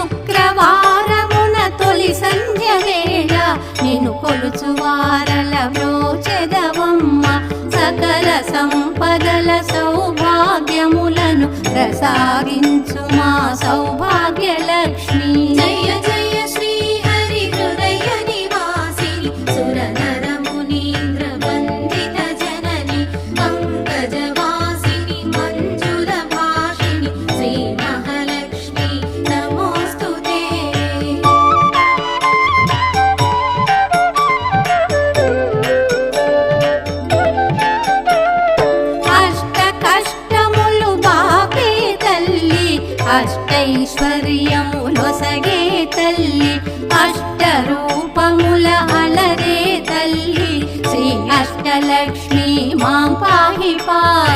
శుక్రవారమున తొలి సంధ్య వేళ నిన్ను కొలుచు వారల బ్రోచెదవమ్మ సకల సంపదల సౌభాగ్యములను ప్రసాదించు మా సౌభాగ్యలక్ష్మి జయ జయ శ్రీ హరి హృదయ నివాసిని సురనర మునీంద్ర వందిత జనని పంకజవాసిని మంజుల భాషిని శ్రీ మహాలక్ష్మి నమోస్తుతే అష్ట కష్టములు బాపే తల్లి అష్టైశ్వర్యములొసగే తల్లి అష్ట రూపముల అలరే తల్లి శ్రీ అష్టలక్ష్మి మాం పాహి పాహి